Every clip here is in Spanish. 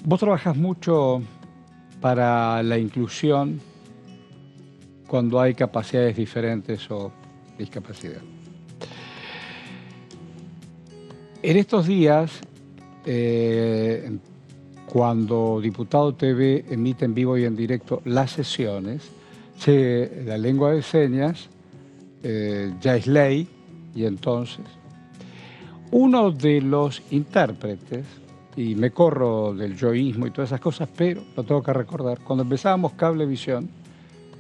Vos trabajás mucho para la inclusión cuando hay capacidades diferentes o discapacidad. En estos días, cuando Diputado TV emite en vivo y en directo las sesiones, la lengua de señas ya es ley, y entonces uno de los intérpretes, y me corro del yoísmo y todas esas cosas, pero lo tengo que recordar, cuando empezábamos Cablevisión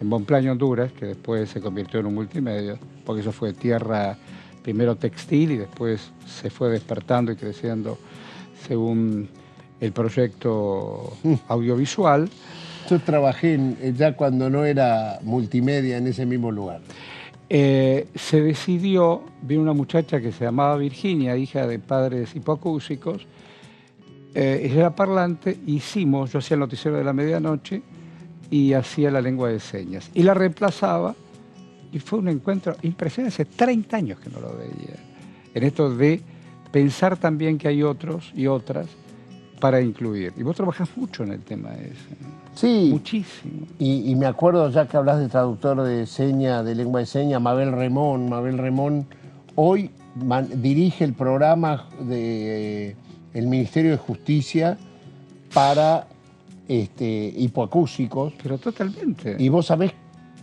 en Bonplaño, Honduras, que después se convirtió en un multimedia, porque eso fue tierra primero textil y después se fue despertando y creciendo según el proyecto audiovisual. Yo trabajé ya cuando no era multimedia en ese mismo lugar. Se decidió, vino una muchacha que se llamaba Virginia, hija de padres hipoacúsicos, ella era parlante, yo hacía el noticiero de la medianoche y hacía la lengua de señas. Y la reemplazaba, y fue un encuentro impresionante, hace 30 años que no lo veía, en esto de pensar también que hay otros y otras para incluir. Y vos trabajás mucho en el tema ese. Sí. Muchísimo. Y me acuerdo, ya que hablas de traductor de señas, de lengua de señas, Mabel Remón hoy dirige el programa del Ministerio de Justicia para hipoacúsicos. Pero totalmente. Y vos sabés,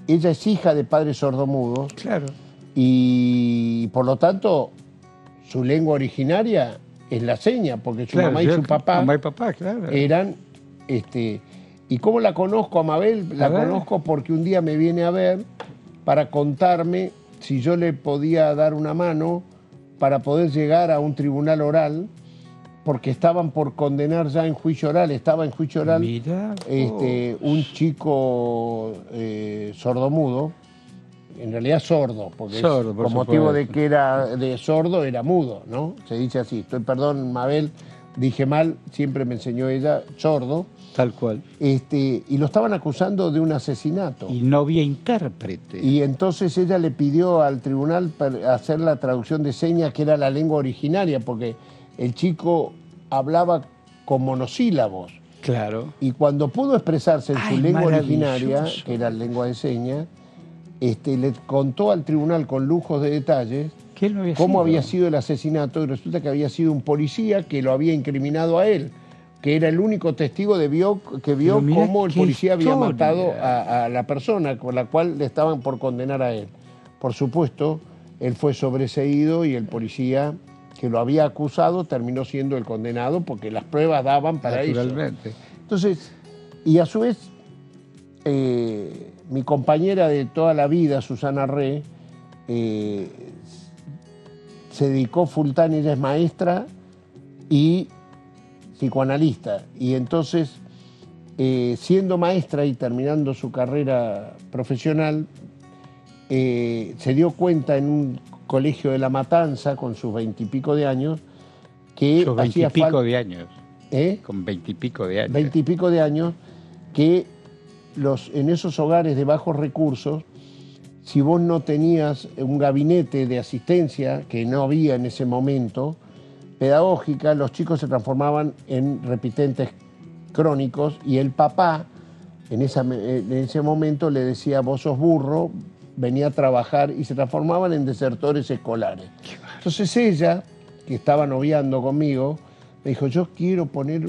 ella es hija de padres sordomudos. Claro. Y por lo tanto, su lengua originaria es la seña, porque su mamá y su papá, claro, eran... ¿Y cómo la conozco a Mabel? La conozco porque un día me viene a ver para contarme si yo le podía dar una mano para poder llegar a un tribunal oral, porque estaban por condenar ya en juicio oral, estaba en juicio oral un chico sordomudo, en realidad sordo, porque por motivo de que era de sordo era mudo, ¿no? Se dice así. Perdón, Mabel, dije mal, siempre me enseñó ella, sordo. Tal cual. Y lo estaban acusando de un asesinato. Y no había intérprete. Y entonces ella le pidió al tribunal hacer la traducción de señas, que era la lengua originaria, porque el chico hablaba con monosílabos. Claro. Y cuando pudo expresarse en su lengua originaria, que era la lengua de señas, le contó al tribunal con lujos de detalles cómo había sido el asesinato, y resulta que había sido un policía que lo había incriminado a él, que era el único testigo que vio cómo el policía había matado a la persona con la cual le estaban por condenar a él. Por supuesto, él fue sobreseído y el policía que lo había acusado terminó siendo el condenado porque las pruebas daban para eso. Entonces, y a su vez, mi compañera de toda la vida, Susana Rey, se dedicó full time, ella es maestra y psicoanalista, y entonces, siendo maestra y terminando su carrera profesional, se dio cuenta en un colegio de La Matanza, con sus 20 y pico de años, que con 20 y pico de años. Con 20 y pico de años. 20 y pico de años, que en esos hogares de bajos recursos, si vos no tenías un gabinete de asistencia, que no había en ese momento, pedagógica, los chicos se transformaban en repitentes crónicos, y el papá en ese momento le decía: vos sos burro, venía a trabajar, y se transformaban en desertores escolares. Entonces ella, que estaba noviando conmigo, me dijo: yo quiero poner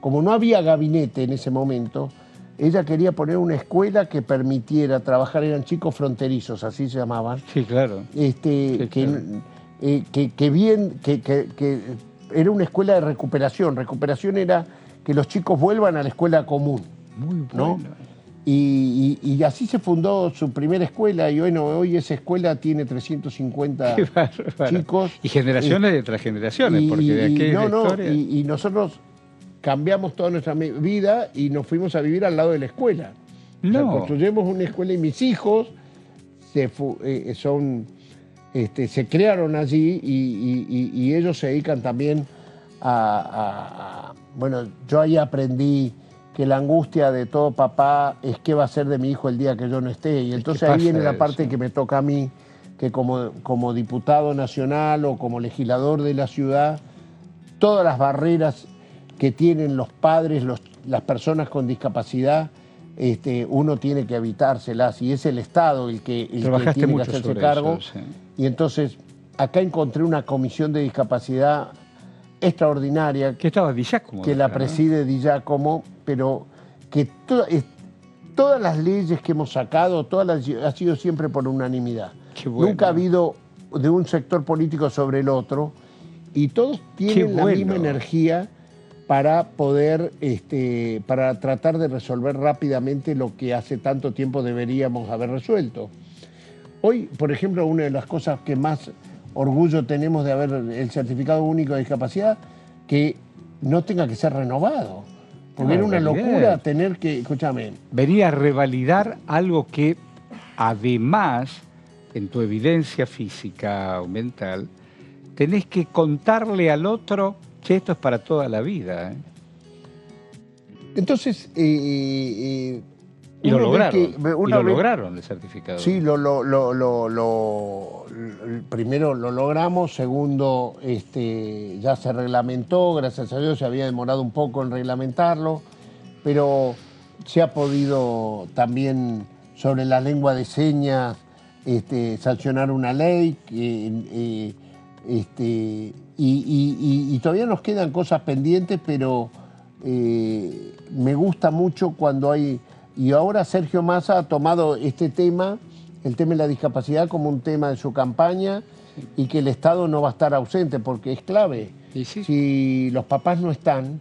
como no había gabinete en ese momento, ella quería poner una escuela que permitiera trabajar, eran chicos fronterizos, así se llamaban. Sí, claro. Que era una escuela de recuperación. Recuperación era que los chicos vuelvan a la escuela común. Muy bueno. ¿No? Y así se fundó su primera escuela, y bueno, hoy esa escuela tiene 350 chicos. Y generaciones tras generaciones, porque de aquella historia... Y nosotros cambiamos toda nuestra vida y nos fuimos a vivir al lado de la escuela. O sea, construyemos una escuela, y mis hijos se crearon allí, y ellos se dedican también bueno, yo ahí aprendí que la angustia de todo papá es qué va a ser de mi hijo el día que yo no esté. Y entonces ahí viene la parte que me toca a mí, que como diputado nacional o como legislador de la ciudad, todas las barreras que tienen los padres, las personas con discapacidad, uno tiene que evitárselas y es el Estado el que tiene que hacerse cargo. Eso, sí. Y entonces acá encontré una comisión de discapacidad extraordinaria. Que estaba Di Giacomo. Que la preside Di Giacomo, pero que todas las leyes que hemos sacado, ha sido siempre por unanimidad. Bueno. Nunca ha habido de un sector político sobre el otro y todos tienen la misma energía para poder, para tratar de resolver rápidamente lo que hace tanto tiempo deberíamos haber resuelto. Hoy, por ejemplo, una de las cosas que más orgullo tenemos de haber el certificado único de discapacidad, que no tenga que ser renovado. Porque era una locura tener que, escúchame. Venía a revalidar algo que, además, en tu evidencia física o mental, tenés que contarle al otro que esto es para toda la vida. Entonces, y lo lograron. Lo lograron el certificado. Sí, primero lo logramos, segundo, ya se reglamentó, gracias a Dios se había demorado un poco en reglamentarlo, pero se ha podido también sobre la lengua de señas sancionar una ley y todavía nos quedan cosas pendientes, pero me gusta mucho cuando hay... Y ahora Sergio Massa ha tomado este tema, el tema de la discapacidad, como un tema de su campaña y que el Estado no va a estar ausente porque es clave. Sí, sí. Si los papás no están,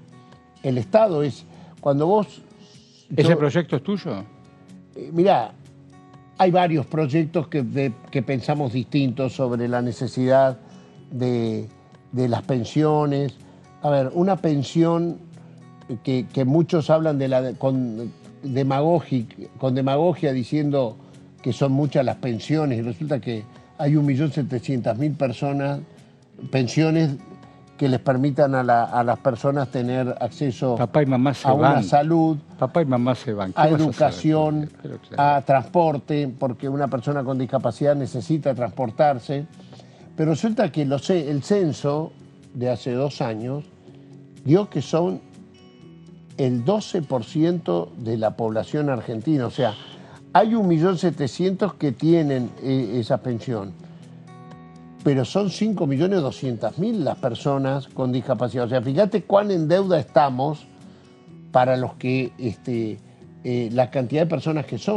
el Estado es... Cuando vos... ¿Ese proyecto es tuyo? Mirá, hay varios proyectos que pensamos distintos sobre la necesidad de las pensiones. A ver, una pensión que muchos hablan con demagogia diciendo que son muchas las pensiones y resulta que hay 1.700.000 personas, pensiones que les permitan a las personas tener acceso Papá y mamá se a van. Una salud, Papá y mamá se van. a educación, a transporte, porque una persona con discapacidad necesita transportarse. Pero resulta que el censo de hace 2 años dio que son el 12% de la población argentina. O sea, hay 1.700.000 que tienen esa pensión, pero son 5.200.000 las personas con discapacidad. O sea, fíjate cuán en deuda estamos para los que la cantidad de personas que son.